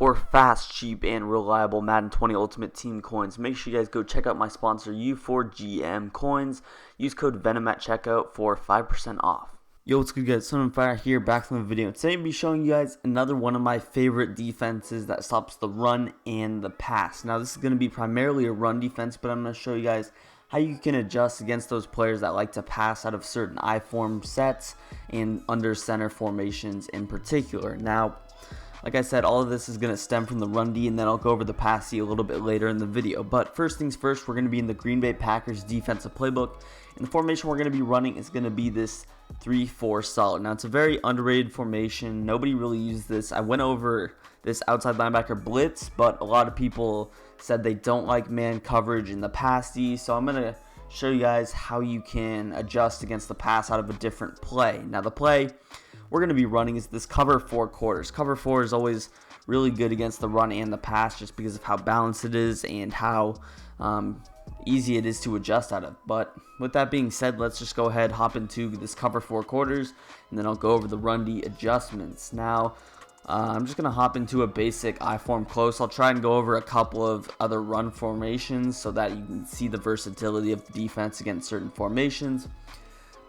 For fast, cheap, and reliable Madden 20 Ultimate Team coins, make sure you guys go check out my sponsor U4GM Coins. Use code VENM at checkout for 5% off. Yo, what's good guys? Son on Fire here, back from the video. Today I'll be showing you guys another one of my favorite defenses that stops the run and the pass. Now this is going to be primarily a run defense, but I'm going to show you guys how you can adjust against those players that like to pass out of certain I-form sets and under center formations in particular. Now, like I said, all of this is going to stem from the run D, and then I'll go over the pass D a little bit later in the video. But first things first, we're going to be in the Green Bay Packers defensive playbook. And the formation we're going to be running is going to be this 3-4 solid. Now, it's a very underrated formation. Nobody really used this. I went over this outside linebacker blitz, but a lot of people said they don't like man coverage in the pass D. So I'm going to show you guys how you can adjust against the pass out of a different play. Now, the play we're going to be running is this cover 4 quarters. Cover 4 is always really good against the run and the pass just because of how balanced it is and how easy it is to adjust out of. But with that being said, let's just go ahead, hop into this cover 4 quarters, and then I'll go over the run D adjustments. Now, I'm just going to hop into a basic I-form close. I'll try and go over a couple of other run formations so that you can see the versatility of the defense against certain formations.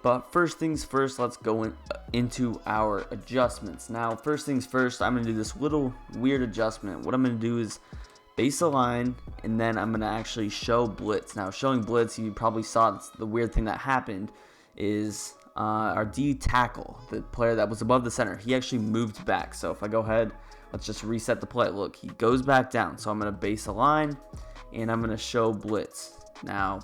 But first things first, let's go into our adjustments. Now, first things first, I'm going to do this little weird adjustment. What I'm going to do is base align, and then I'm going to actually show blitz. Now, showing blitz, you probably saw the weird thing that happened is our D tackle, the player that was above the center, he actually moved back. So if I go ahead, let's just reset the play. Look, he goes back down. So I'm going to base align, and I'm going to show blitz. Now,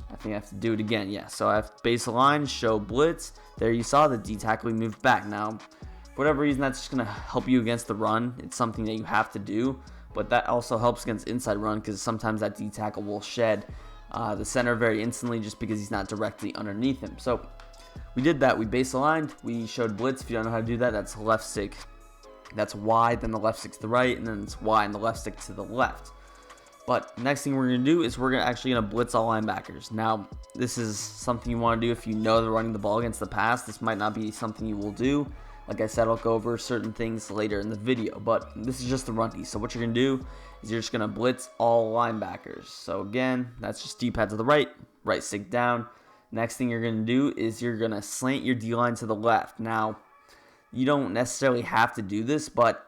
I think I have to do it again. Yeah, so I have base align, show blitz. There you saw the D tackle moved back. Now, for whatever reason, that's just going to help you against the run. It's something that you have to do, but that also helps against inside run because sometimes that D tackle will shed the center very instantly just because he's not directly underneath him. So we did that. We base aligned. We showed blitz. If you don't know how to do that, that's left stick. That's Y, then the left stick to the right, and then it's Y and the left stick to the left. But next thing we're going to do is we're actually going to blitz all linebackers. Now, this is something you want to do if you know they're running the ball against the pass. This might not be something you will do. Like I said, I'll go over certain things later in the video, but this is just the run D. So what you're going to do is you're just going to blitz all linebackers. So again, that's just D-pad to the right, right stick down. Next thing you're going to do is you're going to slant your D-line to the left. Now, you don't necessarily have to do this, but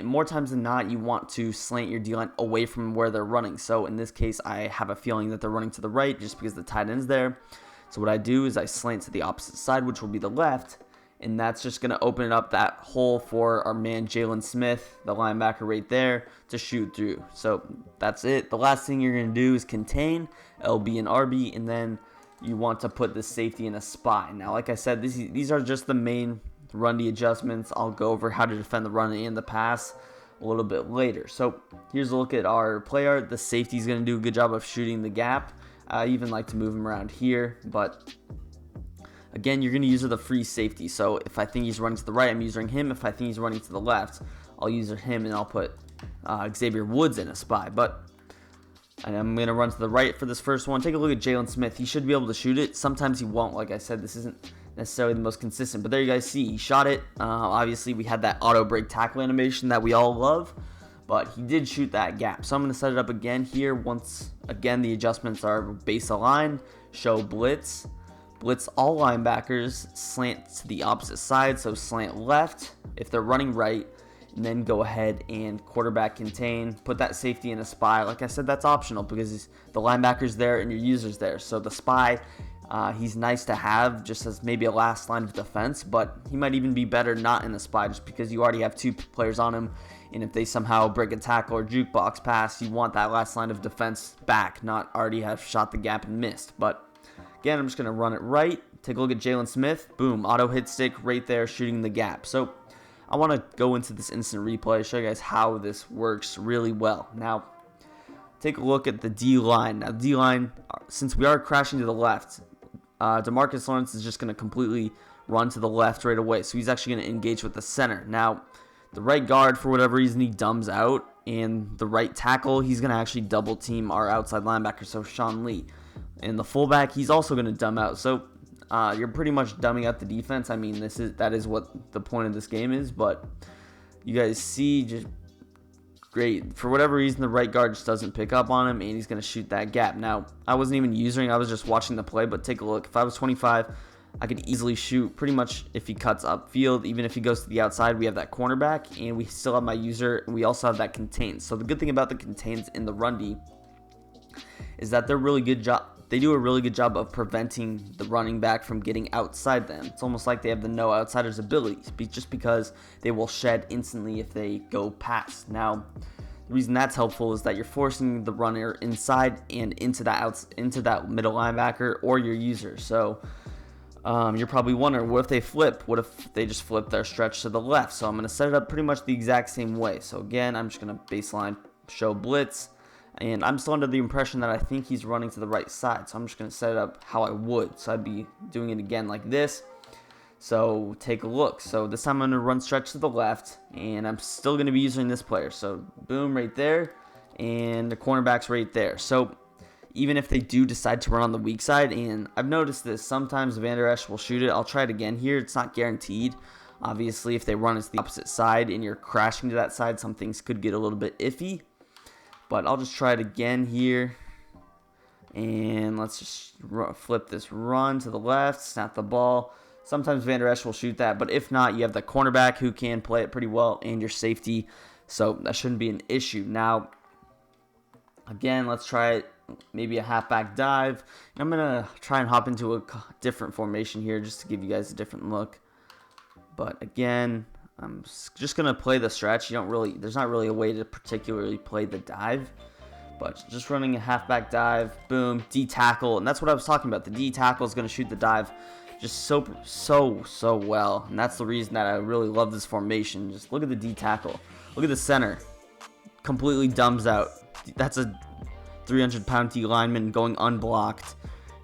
more times than not, you want to slant your D-line away from where they're running. So in this case, I have a feeling that they're running to the right just because the tight end's there. So what I do is I slant to the opposite side, which will be the left, and that's just going to open up that hole for our man Jalen Smith, the linebacker right there, to shoot through. So that's it. The last thing you're going to do is contain, LB and RB, and then you want to put the safety in a spy. Now, like I said, these are just the main run D adjustments. I'll go over how to defend the run and the pass a little bit later. So here's a look at our play art. The safety is going to do a good job of shooting the gap. I even like to move him around here, but again, you're going to use the free safety. So if I think he's running to the right, I'm using him. If I think he's running to the left, I'll use him, and I'll put Xavier Woods in a spy. And I'm going to run to the right for this first one. Take a look at Jalen Smith. He should be able to shoot it. Sometimes he won't. Like I said, this isn't necessarily the most consistent, but there you guys see he shot it. Obviously we had that auto break tackle animation that we all love, but he did shoot that gap. So I'm going to set it up again here. Once again, the adjustments are base align, show blitz all linebackers, slant to the opposite side, so slant left if they're running right, and then go ahead and quarterback contain, put that safety in a spy. Like I said, that's optional because the linebacker's there and your user's there. So the spy, he's nice to have just as maybe a last line of defense, but he might even be better not in the spy just because you already have 2 players on him, and if they somehow break a tackle or jukebox pass, you want that last line of defense back, not already have shot the gap and missed. But again, I'm just going to run it right. Take a look at Jalen Smith. Boom, auto hit stick right there shooting the gap. So I want to go into this instant replay, show you guys how this works really well. Now, take a look at the D-line. Now, D-line, since we are crashing to the left, DeMarcus Lawrence is just going to completely run to the left right away. So he's actually going to engage with the center. Now, the right guard, for whatever reason, he dumbs out. And the right tackle, he's going to actually double team our outside linebacker, so Sean Lee. And the fullback, he's also going to dumb out. So you're pretty much dumbing out the defense. I mean, that is what the point of this game is. But you guys see, just great. For whatever reason, the right guard just doesn't pick up on him, and he's going to shoot that gap. Now, I wasn't even using, I was just watching the play, but take a look. If I was 25, I could easily shoot pretty much if he cuts upfield. Even if he goes to the outside, we have that cornerback, and we still have my user, and we also have that contains. So the good thing about the contains in the run D is that they're really good job. They do a really good job of preventing the running back from getting outside them. It's almost like they have the no outsiders abilities, just because they will shed instantly if they go past. Now, the reason that's helpful is that you're forcing the runner inside and into that middle linebacker or your user. So you're probably wondering, what if they flip? What if they just flip their stretch to the left? So I'm going to set it up pretty much the exact same way. So again, I'm just going to baseline show blitz. And I'm still under the impression that I think he's running to the right side. So I'm just going to set it up how I would. So I'd be doing it again like this. So take a look. So this time I'm going to run stretch to the left. And I'm still going to be using this player. So boom, right there. And the cornerback's right there. So even if they do decide to run on the weak side, and I've noticed this, sometimes Van Der Esch will shoot it. I'll try it again here. It's not guaranteed. Obviously, if they run it to the opposite side and you're crashing to that side, some things could get a little bit iffy. But I'll just try it again here. And let's just flip this run to the left, snap the ball. Sometimes Van Der Esch will shoot that, but if not, you have the cornerback who can play it pretty well and your safety. So that shouldn't be an issue. Now, again, let's try it. Maybe a halfback dive. I'm going to try and hop into a different formation here just to give you guys a different look. But again, I'm just going to play the stretch. There's not really a way to particularly play the dive, but just running a halfback dive, boom, D tackle. And that's what I was talking about. The D tackle is going to shoot the dive just so well. And that's the reason that I really love this formation. Just look at the D tackle. Look at the center. Completely dumbs out. That's a 300-pound D lineman going unblocked.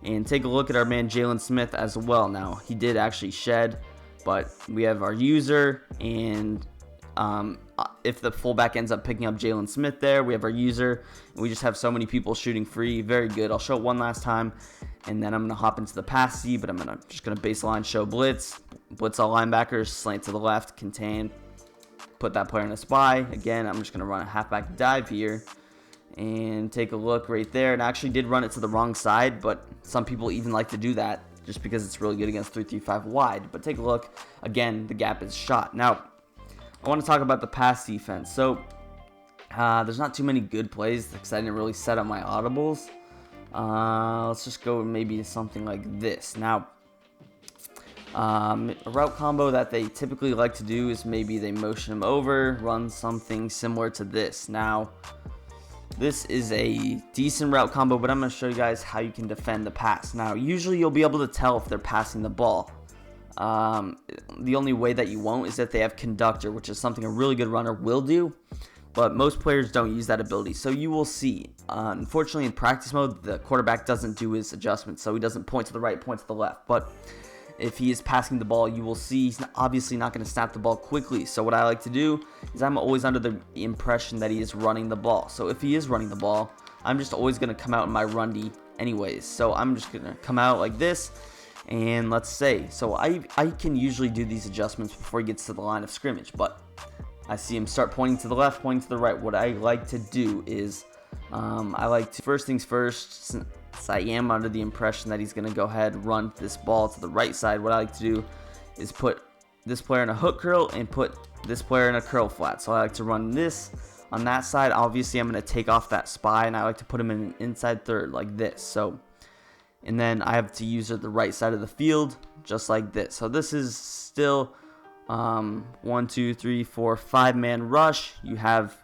And take a look at our man Jalen Smith as well. Now, he did actually shed, but we have our user, and if the fullback ends up picking up Jalen Smith there, we have our user, and we just have so many people shooting free. Very good. I'll show it one last time, and then I'm going to hop into the pass C, but I'm just going to baseline show blitz all linebackers, slant to the left, contain, put that player in a spy. Again, I'm just going to run a halfback dive here, and take a look right there. And I actually did run it to the wrong side, but some people even like to do that, just because it's really good against 3-3-5 wide. But take a look. Again, the gap is shot. Now, I want to talk about the pass defense. So, there's not too many good plays because I didn't really set up my audibles. Let's just go maybe to something like this. Now, a route combo that they typically like to do is maybe they motion him over, run something similar to this. Now, this is a decent route combo, but I'm going to show you guys how you can defend the pass. Now, usually you'll be able to tell if they're passing the ball. The only way that you won't is if they have conductor, which is something a really good runner will do, but most players don't use that ability. So you will see, unfortunately in practice mode, the quarterback doesn't do his adjustments, so he doesn't point to the right, point to the left. But if he is passing the ball, you will see he's obviously not going to snap the ball quickly. So what I like to do is I'm always under the impression that he is running the ball. So if he is running the ball, I'm just always going to come out in my run D anyways. So I'm just going to come out like this, and let's say, so I can usually do these adjustments before he gets to the line of scrimmage, but I see him start pointing to the left, pointing to the right. What I like to do is I like to, first things first, since I am under the impression that he's going to go ahead and run this ball to the right side, what I like to do is put this player in a hook curl and put this player in a curl flat. So I like to run this on that side. Obviously, I'm going to take off that spy, and I like to put him in an inside third like this. So, and then I have to use the right side of the field just like this. So this is still 1, 2, 3, 4, 5-man rush. You have,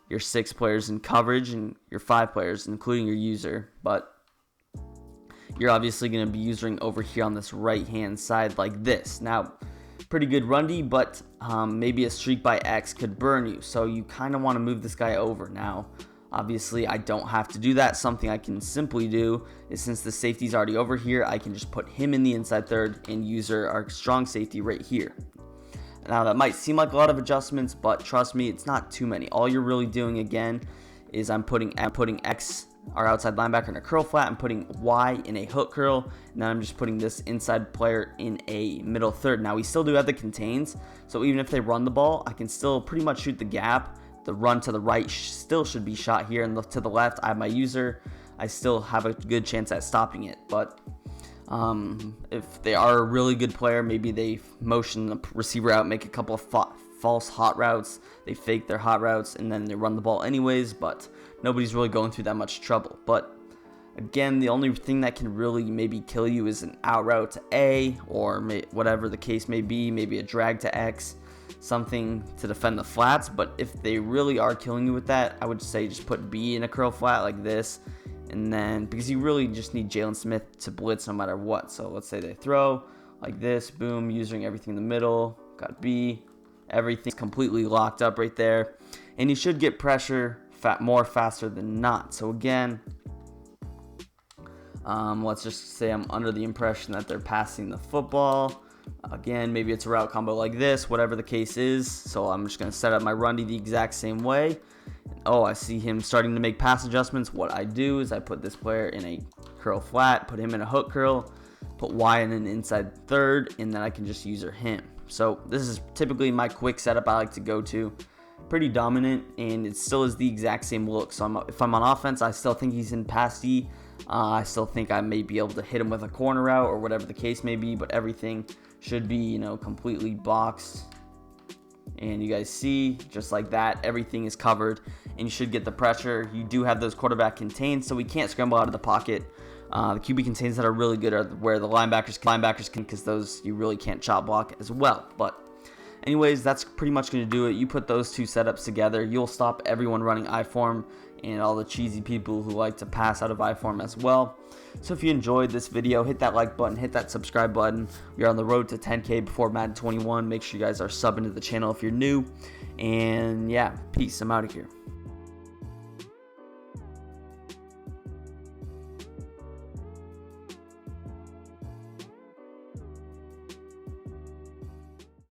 your 6 players in coverage and your 5 players, including your user. But you're obviously going to be using over here on this right-hand side like this. Now, pretty good run D, but maybe a streak by X could burn you. So you kind of want to move this guy over. Now, obviously, I don't have to do that. Something I can simply do is, since the safety's already over here, I can just put him in the inside third and user our strong safety right here. Now, that might seem like a lot of adjustments, but trust me, it's not too many. All you're really doing, again, is I'm putting X our outside linebacker in a curl flat and putting Y in a hook curl. And then I'm just putting this inside player in a middle third. Now we still do have the contains, so even if they run the ball, I can still pretty much shoot the gap. The run to the right still should be shot here, and to the left I have my user. I still have a good chance at stopping it. But if they are a really good player, maybe they motion the receiver out, make a couple of false hot routes, they fake their hot routes, and then they run the ball anyways, but nobody's really going through that much trouble. But again, the only thing that can really maybe kill you is an out route to A, or whatever the case may be, maybe a drag to X, something to defend the flats. But if they really are killing you with that, I would say just put B in a curl flat like this. And then, because you really just need Jalen Smith to blitz no matter what. So let's say they throw like this, boom, using everything in the middle, got B, everything's completely locked up right there. And you should get pressure more faster than not. So again, let's just say I'm under the impression that they're passing the football. Again, maybe it's a route combo like this, whatever the case is. So I'm just going to set up my run the exact same way. Oh, I see him starting to make pass adjustments. What I do is I put this player in a curl flat, put him in a hook curl, put Y in an inside third, and then I can just user him. So this is typically my quick setup I like to go to. Pretty dominant, and it still is the exact same look. So if I'm on offense, I still think he's in pass D. I still think I may be able to hit him with a corner route or whatever the case may be, but everything should be, completely boxed. And you guys see, just like that, everything is covered, and you should get the pressure. You do have those quarterback contains, so we can't scramble out of the pocket. The QB contains that are really good are where the linebackers can, because those you really can't chop block as well. But anyways, that's pretty much going to do it. You put those two setups together, you'll stop everyone running I-form and all the cheesy people who like to pass out of I-form as well. So if you enjoyed this video, hit that like button, hit that subscribe button. We are on the road to 10K before Madden 21. Make sure you guys are subbing to the channel if you're new. And yeah, peace. I'm out of here.